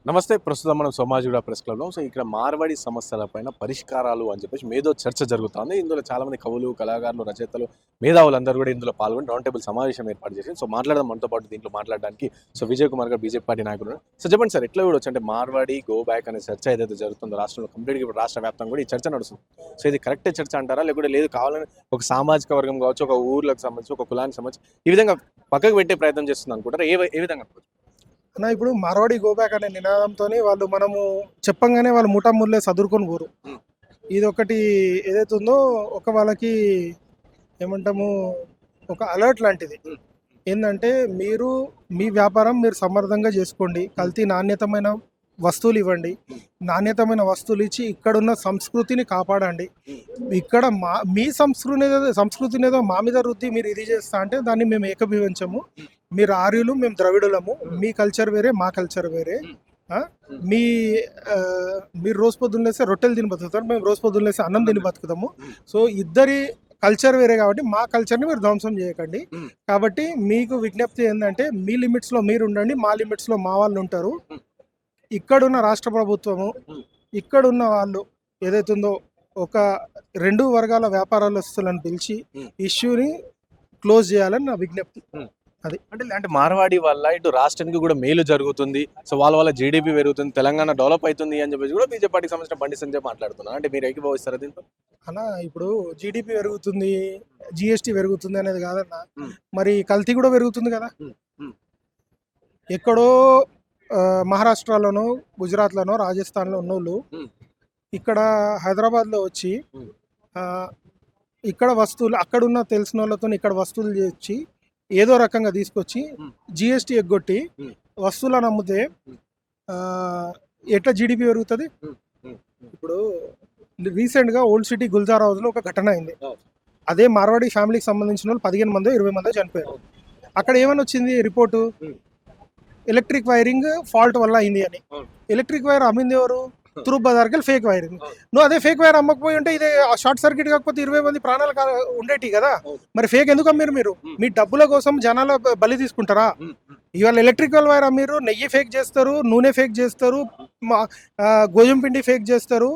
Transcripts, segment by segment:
నమస్తే. ప్రస్తుతం మనం సోమాజిగూడ ప్రెస్ క్లబ్‌లో. సో, ఇక్కడ మార్వాడి సమస్యలపైన పరిష్కారాలు అని చెప్పేసి మేధో చర్చ జరుగుతుంది. ఇందులో చాలామంది కవులు, కళాకారులు, రచయితలు, మేధావులందరూ కూడా ఇందులో పాల్గొని రౌండ్ టేబుల్ సమావేశం ఏర్పాటు చేసి సో, మాట్లాడదాం మనతో పాటు దీంట్లో మాట్లాడడానికి సో, విజయ్ కుమార్ గారు బీజేపీ పార్టీ నాయకులు. సో, చెప్పండి సార్ ఎట్లా చూడొచ్చు? అంటే మార్వాడి గో బ్యాక్ అనే చర్చ ఏదైతే జరుగుతుందో రాష్ట్రంలో కంప్లీట్‌గా ఇప్పుడు రాష్ట్ర వ్యాప్తంగా కూడా ఈ చర్చ నడుస్తుంది. సో, ఇది కరెక్టే చర్చ అంటారా? లేకుంటే లేదు కావాలని ఒక సామాజిక వర్గం కావచ్చు, ఒక ఊర్లకు సంబంధించి, ఒక కులానికి సంబంధించి ఈ విధంగా పక్కకు పెట్టే ప్రయత్నం చేస్తుంది అనుకుంటారా? ఏ విధంగా అనుకోవచ్చు? అన్న ఇప్పుడు మార్వాడి గో బ్యాక్ అనే నినాదంతోని వాళ్ళు మనము చెప్పంగానే వాళ్ళు ముఠాముల్లే సదురుకొని పోరు. హ్మ్. ఇది ఒకటి ఏదైతే ఉందో ఒక వాళ్ళకి ఏమంటాము ఒక అలర్ట్ లాంటిది. హ్మ్. ఏందంటే మీరు మీ వ్యాపారం మీరు సమర్థంగా చేసుకోండి. కల్తీ నాణ్యతమైన వస్తువులు ఇవ్వండి. నాణ్యతమైన వస్తువులు ఇచ్చి ఇక్కడున్న సంస్కృతిని కాపాడండి. ఇక్కడ మీ సంస్కృతిని ఏదో మా మీద రుద్ది మీరు ఇది చేస్తా అంటే దాన్ని మేము ఏకీభవించము. మీరు ఆర్యులు, మేము ద్రవిడులము. మీ కల్చర్ వేరే, మా కల్చర్ వేరే. ఆ? మీ మీరు రోజు పొద్దున్న లేస్తే రొట్టెలు తిని బతుకుతారు, మేము రోజు పొద్దున్న లేస్తే అన్నం తిని బతుకుతాము. సో ఇద్దరి కల్చర్ వేరే కాబట్టి మా కల్చర్ని మీరు ధ్వంసం చేయకండి. కాబట్టి మీకు విజ్ఞప్తి ఏంటంటే మీ లిమిట్స్లో మీరు ఉండండి, మా లిమిట్స్లో మా వాళ్ళు ఉంటారు. ఇక్కడున్న రాష్ట్ర ప్రభుత్వము ఇక్కడున్న వాళ్ళు ఏదైతుందో ఒక 2 వర్గాల వ్యాపారస్తులను పిలిచి ఇష్యూని క్లోజ్ చేయాలని నా విజ్ఞప్తి. అది అంటే మార్వాడి వల్ల ఇటు రాష్ట్రానికి కూడా మేలు జరుగుతుంది. సో, వాళ్ళ వల్ల జీడీపీ పెరుగుతుంది, తెలంగాణ డెవలప్ అవుతుంది అని చెప్పేసి కూడా బీజేపీ పార్టీకి సంబంధించిన బండి సంజయ్ మాట్లాడుతున్నారు. అంటే మీరు ఏకీభవిస్తారా దీంతో? అన్న ఇప్పుడు జీడిపి పెరుగుతుంది, జిఎస్టీ పెరుగుతుంది అనేది కాదన్న. మరి కల్తీ కూడా పెరుగుతుంది కదా. ఎక్కడో మహారాష్ట్రలోనో, గుజరాత్లోనో, రాజస్థాన్లో ఉన్నోళ్ళు ఇక్కడ హైదరాబాద్లో వచ్చి ఇక్కడ వస్తువులు అక్కడున్న తెలిసిన వాళ్ళతో ఇక్కడ వస్తువులు తెచ్చి ఏదో రకంగా తీసుకొచ్చి జిఎస్టీ ఎగ్గొట్టి వస్తువులను అమ్మితే ఎట్లా జీడిపి పెరుగుతుంది? ఇప్పుడు రీసెంట్గా ఓల్డ్ సిటీ గుల్జార్ హౌస్లో ఒక ఘటన అయింది. అదే మార్వాడి ఫ్యామిలీకి సంబంధించిన వాళ్ళు 15 మందో 20 మందో చనిపోయారు. అక్కడ ఏమని వచ్చింది రిపోర్టు? ఎలక్ట్రిక్ వైరింగ్ ఫాల్ట్ వల్ల అయింది అని. ఎలక్ట్రిక్ వైర్ అమ్మింది ఎవరు? తూర్పు బజార్కి వెళ్ళి ఫేక్ వైరింగ్. నువ్వు అదే ఫేక్ వైర్ అమ్మకపోయి ఉంటే ఇదే షార్ట్ సర్క్యూట్ కాకపోతే 20 మంది ప్రాణాలు ఉండేటి కదా. మరి ఫేక్ ఎందుకు అమ్మిరు? మీరు మీ డబ్బుల కోసం జనాల బలి తీసుకుంటారా? ఇవాళ ఎలక్ట్రికల్ వైర్ అమ్మిరు, నెయ్యి ఫేక్ చేస్తారు, నూనె ఫేక్ చేస్తారు, గోధుమ పిండి ఫేక్ చేస్తారు,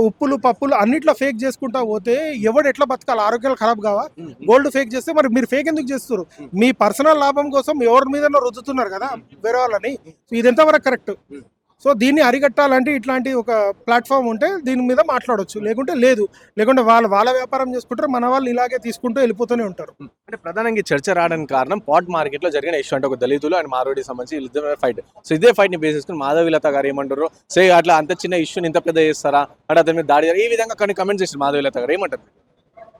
ఉప్పులు పప్పులు అన్నిట్లో ఫేక్ చేసుకుంటా పోతే ఎవడు ఎట్లా బతకాలి? ఆరోగ్యాలు ఖరాబ్ కావా? గోల్డ్ ఫేక్ చేస్తే మరి మీరు ఫేక్ ఎందుకు చేస్తారు? మీ పర్సనల్ లాభం కోసం ఎవరి మీద రుద్దుతున్నారు కదా వేరే వాళ్ళని. ఇది ఎంతవరకు కరెక్ట్? సో దీన్ని అరికట్టాలంటే ఇట్లాంటి ఒక ప్లాట్ఫామ్ ఉంటే దీని మీద మాట్లాడొచ్చు, లేకుంటే లేదు. లేకుంటే వాళ్ళ వ్యాపారం చేసుకుంటారు, మన వాళ్ళు ఇలాగే తీసుకుంటూ వెళ్ళిపోతూనే ఉంటారు. అంటే ప్రధానంగా ఈ చర్చ రావడానికి కారణం పాట్ మార్కెట్ లో జరిగిన ఇష్యూ. అంటే ఒక దళితులు అండ్ మార్వాడికి సంబంధించి వీళ్ళిద్దరు ఫైట్. సో ఇదే ఫైట్ ని బేస్ చేసుకుని మాధవీలత గారు ఏమంటారు? సే అట్లా అంత చిన్న ఇష్యూని ఇంత పెద్ద చేస్తారా అంటే అతని మీద దాడి ఈ విధంగా కొన్ని కమెంట్స్ చేస్తారు. మాధవీలత గారు ఏమంటారు?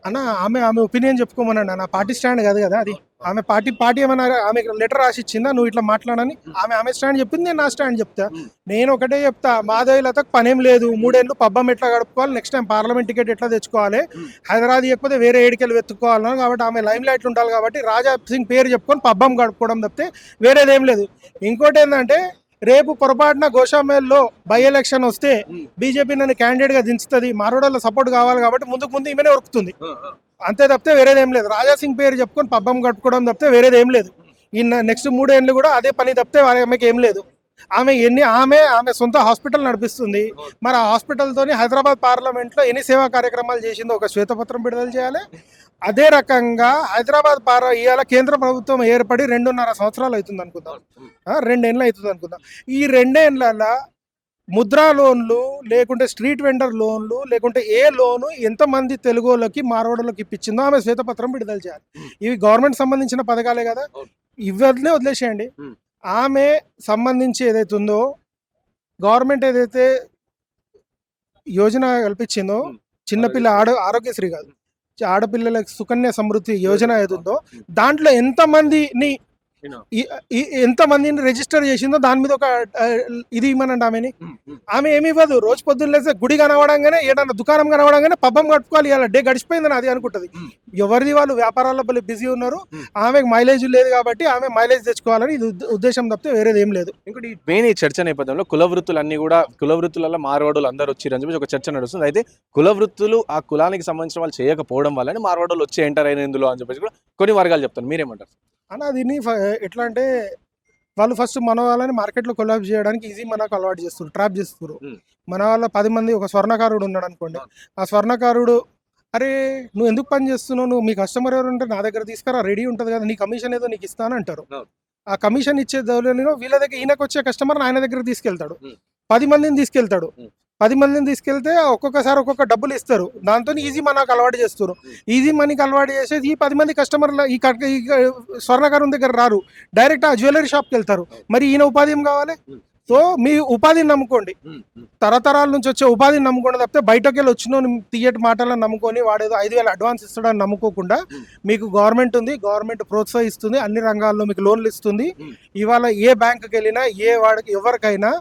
అన్న ఆమె ఒపీనియన్ చెప్పుకోమనండి. నా పార్టీ స్టాండ్ కాదు కదా అది. ఆమె పార్టీ ఏమన్నా ఆమె లెటర్ రాసి ఇచ్చిందా నువ్వు ఇట్లా మాట్లాడని? ఆమె స్టాండ్ చెప్పింది, నేను నా స్టాండ్ చెప్తా. నేను ఒకటే చెప్తా, మాధవీలతకు పనేం లేదు. 3 ఏళ్ళు పబ్బం ఎట్లా గడుపుకోవాలి, నెక్స్ట్ టైం పార్లమెంట్ టికెట్ ఎట్లా తెచ్చుకోవాలి, హైదరాబాద్ ఇవ్వకపోతే వేరే ఏడికెళ్ళి వెతుక్కోవాలి కాబట్టి ఆమె లైమ్ లైట్లు ఉండాలి కాబట్టి రాజా సింగ్ పేరు చెప్పుకొని పబ్బం గడుపుకోవడం తప్పితే వేరేదేం లేదు. ఇంకోటి ఏంటంటే రేపు పొరపాటున గోషామేల్లో బై ఎలక్షన్ వస్తే బీజేపీ నన్ను క్యాండిడేట్ గా దించుతుంది, మార్వాడలో సపోర్ట్ కావాలి కాబట్టి ముందు ఈమెనే ఉరుకుతుంది. అంతే తప్పితే వేరేదేం లేదు. రాజాసింగ్ పేరు చెప్పుకొని పబ్బం కట్టుకోవడం తప్పితే వేరేదేం లేదు. ఈ నెక్స్ట్ 3 ఏళ్ళు కూడా అదే పని తప్పితే ఆమెకి ఏం లేదు. ఆమె సొంత హాస్పిటల్ నడిపిస్తుంది. మరి ఆ హాస్పిటల్తోని హైదరాబాద్ పార్లమెంట్లో ఎన్ని సేవా కార్యక్రమాలు చేసిందో ఒక శ్వేతపత్రం విడుదల చేయాలి. అదే రకంగా హైదరాబాద్ ఇవాళ కేంద్ర ప్రభుత్వం ఏర్పడి 2.5 సంవత్సరాలు అవుతుంది అనుకుందాం, 2 ఏళ్ళు అవుతుంది అనుకుందాం. ఈ 2 ఏళ్ళ ముద్రా లోన్లు, లేకుంటే స్ట్రీట్ వెండర్ లోన్లు, లేకుంటే ఏ లోను ఎంతమంది తెలుగు వాళ్ళకి మార్వాడోళ్ళకి ఇప్పించిందో ఆమె శ్వేతపత్రం విడుదల చేయాలి. ఇవి గవర్నమెంట్ సంబంధించిన పథకాలే కదా, ఇవన్నీ వదిలేసేయండి. ఆమె సంబంధించి ఏదైతే ఉందో గవర్నమెంట్ ఏదైతే యోజన కల్పించిందో, చిన్నపిల్ల ఆరోగ్యశ్రీ కాదు, ఆడపిల్లలకు సుకన్య సమృద్ధి యోజన ఏదుందో దాంట్లో ఎంతమందిని రిజిస్టర్ చేసిందో దాని మీద ఒక ఇది ఇవ్వనండి. ఆమె ఏమి ఇవ్వదు. రోజు పొద్దున్న లేస్తే గుడి కనవడంగానే, ఏదన్నా దుకాణం కనవడంగానే పబ్బం కట్టుకోవాలి, ఇలా డే గడిచిపోయిందని అది అనుకుంటుంది. ఎవరిది వాళ్ళు వ్యాపారాల్లో బిజీ ఉన్నారు. ఆమెకు మైలేజ్ లేదు కాబట్టి ఆమె మైలేజ్ తెచ్చుకోవాలని ఇది ఉద్దేశం తప్పితే వేరేది ఏం లేదు. ఇంకోటి మెయిన్ ఈ చర్చ నేపథ్యంలో కులవృత్తులన్నీ కూడా కులవృత్తులలో మార్వాడోళ్ళు అందరూ వచ్చారని చెప్పి ఒక చర్చ నడుస్తుంది. అయితే కులవృత్తులు ఆ కులానికి సంబంధించిన వాళ్ళు చేయకపోవడం వల్లనే మార్వాడోళ్ళు వచ్చి ఎంటర్ అయిన ఇందులో అని చెప్పేసి కూడా కొన్ని వర్గాలు చెప్తారు. మీరేమంటారు? అన్న దీన్ని ఎట్లా అంటే వాళ్ళు ఫస్ట్ మన వాళ్ళని మార్కెట్లో కొలాబ్ చేయడానికి ఈజీ మనకు అలవాటు చేస్తారు, ట్రాప్ చేస్తారు. Hmm. మన వాళ్ళ 10 మంది ఒక స్వర్ణకారుడు ఉన్నాడు అనుకోండి, ఆ స్వర్ణకారుడు అరే నువ్వు ఎందుకు పని చేస్తున్నావు, నువ్వు మీ కస్టమర్ ఎవరు ఉంటే నా దగ్గర తీసుకురా, రెడీ ఉంటుంది కదా, నీ కమిషన్ ఏదో నీకు ఇస్తాను అంటారు. అవును. ఆ కమిషన్ ఇచ్చే దౌర్జన్యంలో వీళ్ళ దగ్గర ఈయనకు వచ్చే కస్టమర్ ఆయన దగ్గర తీసుకెళ్తాడు, Hmm. 10 మందిని తీసుకెళ్తాడు. Hmm. 10 మందిని తీసుకెళ్తే ఒక్కొక్కసారి ఒక్కొక్క డబ్బులు ఇస్తారు, దాంతో ఈజీ మనకు అలవాటు చేస్తారు. ఈజీ మనీకి అలవాటు చేసేది ఈ 10 మంది కస్టమర్లు ఈ స్వర్ణకారం దగ్గర రారు, డైరెక్ట్ ఆ జ్యువెలరీ షాప్కి వెళ్తారు. మరి ఈయన ఉపాధి ఏం కావాలి? సో మీ ఉపాధిని నమ్ముకోండి, తరతరాల నుంచి వచ్చే ఉపాధిని నమ్ముకోండి తప్పితే బయటకు వెళ్ళి వచ్చిన తీయటి మాటలను నమ్ముకొని వాడేదో 5,000 అడ్వాన్స్ ఇస్తాడని నమ్ముకోకుండా, మీకు గవర్నమెంట్ ఉంది, గవర్నమెంట్ ప్రోత్సహిస్తుంది, అన్ని రంగాల్లో మీకు లోన్లు ఇస్తుంది. ఇవాళ ఏ బ్యాంకుకి వెళ్ళినా ఏ వాడికి ఎవరికైనా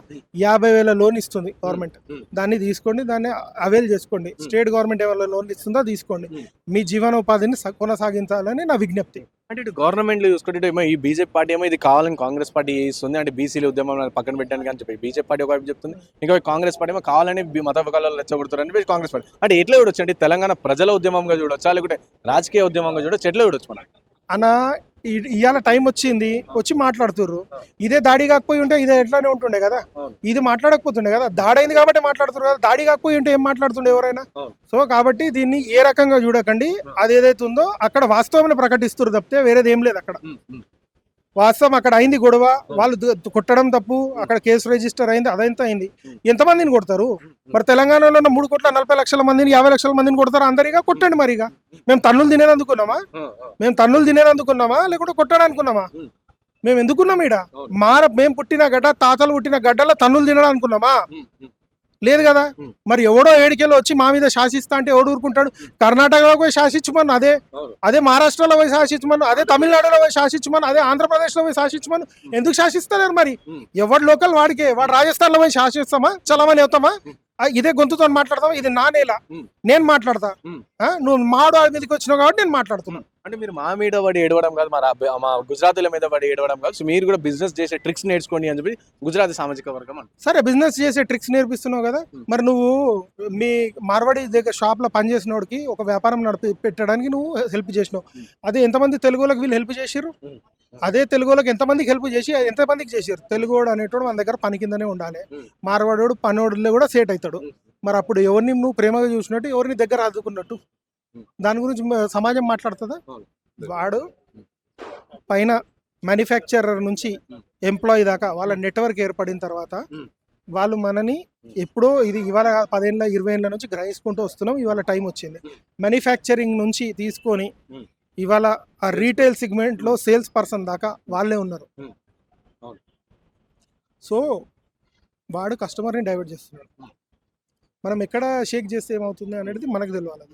50,000 లోన్ ఇస్తుంది గవర్నమెంట్. దాన్ని తీసుకోండి, దాన్ని అవైల్ చేసుకోండి. స్టేట్ గవర్నమెంట్ ఏమైనా లోన్లు ఇస్తుందో తీసుకోండి, మీ జీవనోపాధిని కొనసాగించాలని నా విజ్ఞప్తి. అంటే ఇటు గవర్నమెంట్ చూసుకుంటే ఏమో ఈ బీజేపీ పార్టీ ఏమో ఇది కావాలని కాంగ్రెస్ పార్టీ ఇస్తుంది, అంటే బీసీల ఉద్యమం పక్కన పెట్టడానికి అని చెప్పి బీజేపీ పార్టీ ఒకవైపు చెప్తుంది, ఇంకా కాంగ్రెస్ పార్టీ ఏమో కావాలని మత వికారాలు రెచ్చగొడుతారని చెప్పి కాంగ్రెస్ పార్టీ. అంటే ఎట్లా చూడొచ్చు? అంటే తెలంగాణ ప్రజల ఉద్యమంగా చూడొచ్చా, లేకుంటే రాజకీయ ఉద్యమంగా చూడొచ్చు, ఎట్లా చూడొచ్చు మనం? అన్న ఇవాళ టైం వచ్చింది, వచ్చి మాట్లాడుతుర్రు. ఇదే దాడి కాకపోయి ఉంటే ఇదే ఎట్లానే ఉంటుండే కదా, ఇది మాట్లాడకపోతుండే కదా. దాడైంది కాబట్టి మాట్లాడుతున్నారు కదా, దాడి కాకపోయి ఉంటే ఏం మాట్లాడుతుండే ఎవరైనా? సో కాబట్టి దీన్ని ఏ రకంగా చూడకండి, అది ఏదైతే ఉందో అక్కడ వాస్తవాన్ని ప్రకటిస్తున్నారు తప్పితే వేరేది ఏం లేదు. అక్కడ వాస్తవం అక్కడ అయింది గొడవ, వాళ్ళు కొట్టడం తప్పు, అక్కడ కేసు రిజిస్టర్ అయింది, అదంతా అయింది. ఎంతమందిని కొడతారు? మరి తెలంగాణలో ఉన్న 3,40,00,000 మందిని 50,00,000 మందిని కొడతారు అందరిగా? కొట్టండి మరిగా. మేము తన్నులు తినేదందుకున్నామా? లేకుంటే కొట్టడానుకున్నామా? మేము ఎందుకున్నాం ఈడ? మేము పుట్టిన గడ్డ, తాతలు పుట్టిన గడ్డలో తన్నులు తినడం అనుకున్నామా? లేదు కదా. మరి ఎవడో ఏడికెళ్ళి వచ్చి మా మీద శాసిస్తా అంటే ఎవడు ఊరుకుంటాడు? కర్ణాటకలో పోయి శాసించమను, అదే మహారాష్ట్రలో పోయి శాసించమను, అదే తమిళనాడులో పోయి శాసించమను, అదే ఆంధ్రప్రదేశ్లో పోయి శాసించమను. ఎందుకు శాసిస్తలేరు మరి? ఎవడు లోకల్ వాడికే. వాడు రాజస్థాన్లో పోయి శాసిస్తామా, చలమని అవుతామా? ఇదే గొంతుతో మాట్లాడతావా? ఇది నా నేల, నేను మాట్లాడతా. నువ్వు మాడు మీదకి వచ్చినావు కాబట్టి నేను మాట్లాడుతున్నా. అంటే మీరు మా మీద పడి ఏడవడం కాదు, మా గుజరాతీల మీద పడి ఏడవడం కాదు, సో మీరు కూడా బిజినెస్ చేసే ట్రిక్స్ నేర్చుకోండి అని చెప్పి గుజరాతీ సామాజిక వర్గం అంట. సరే, బిజినెస్ చేసే ట్రిక్స్ నేర్పిస్తున్నావు కదా, మరి నువ్వు మీ మార్వాడి దగ్గర షాప్లో పనిచేసినోడికి ఒక వ్యాపారం పెట్టడానికి నువ్వు హెల్ప్ చేసినావు. అదే ఎంతమంది తెలుగులకు వీళ్ళు హెల్ప్ చేసిర్రు? అదే తెలుగులోకి ఎంతమందికి హెల్ప్ చేసి ఎంతమందికి చేసారు? తెలుగువాడు అనేటోడు మన దగ్గర పని కిందనే ఉండాలి, మార్వాడోడు పనోడులో కూడా సేట్ అవుతాడు. మరి అప్పుడు ఎవరిని నువ్వు ప్రేమగా చూసినట్టు, ఎవరిని దగ్గర ఆదుకున్నట్టు? దాని గురించి సమాజం మాట్లాడుతుందా? వాడు పైన మ్యానుఫ్యాక్చరర్ నుంచి ఎంప్లాయీ దాకా వాళ్ళ నెట్వర్క్ ఏర్పడిన తర్వాత వాళ్ళు మనని ఎప్పుడో, ఇది ఇవాళ 10 ఏళ్ళ 20 ఏళ్ళ నుంచి గ్రహించుకుంటూ వస్తున్నాం. ఇవాళ టైం వచ్చింది. మ్యానుఫ్యాక్చరింగ్ నుంచి తీసుకొని ఇవాళ ఆ రీటైల్ సెగ్మెంట్లో సేల్స్ పర్సన్ దాకా వాళ్ళే ఉన్నారు. సో వాడు కస్టమర్ని డైవర్ట్ చేస్తున్నాడు. మనం ఎక్కడ షేక్ చేస్తే ఏమవుతుంది అనేది మనకు తెలియాలి.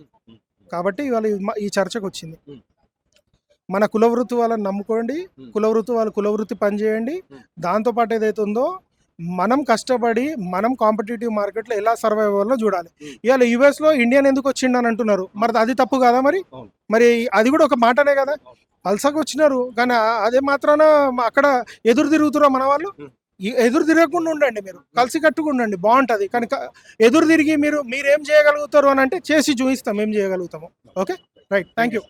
కాబట్టి ఇవాళ ఈ చర్చకు వచ్చింది. మన కులవృత్తి వాళ్ళని నమ్ముకోండి, కులవృత్తి పని చేయండి. దాంతోపాటు ఏదైతే ఉందో మనం కష్టపడి మనం కాంపిటేటివ్ మార్కెట్లో ఎలా సర్వైవ్ అవ్వాలో చూడాలి. ఇవాళ యుఎస్లో ఇండియన్ ఎందుకు వచ్చిండు అని అంటున్నారు, మరి అది తప్పు కదా? మరి అది కూడా ఒక మాటనే కదా. వలసకు వచ్చినారు కానీ అదే మాత్రాన అక్కడ ఎదురు తిరుగుతున్నారు మన వాళ్ళు. ఎదురు తిరగకుండా ఉండండి, మీరు కలిసి కట్టుగా ఉండండి, బాగుంటుంది. కానీ ఎదురు తిరిగి మీరేం చేయగలుగుతారు అని అంటే చేసి చూపిస్తాం, ఏం చేయగలుగుతాము. Okay, right, thank you.